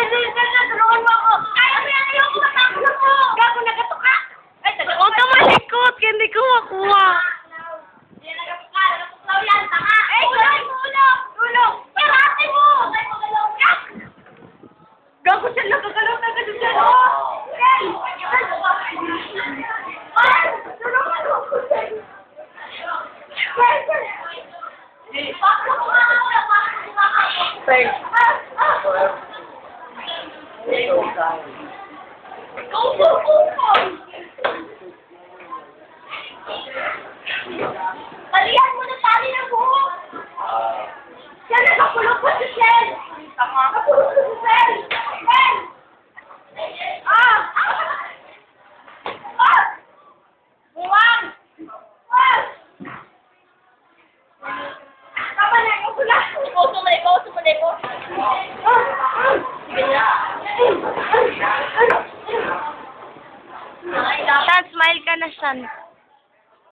Tulungan mo ako. Ayaw mo yan, ayaw ko matakot mo. Gago, nagato ka. Huwag ka malikot, hindi ko makuha. Hindi, nagatuklaw yan, tanga. Tulong. Parate mo. Gago siya, nagagalaw na gano'n dyan. Tulungan mo ako. Thanks. Talihan mo na tali ng buhok. Yan, nakakulong pa si Shell. Nakakulong pa si Shell. Shell! Buwang! Tama na, ikaw pula. Ikaw sumunay ko. Shan, smile ka na, Shan.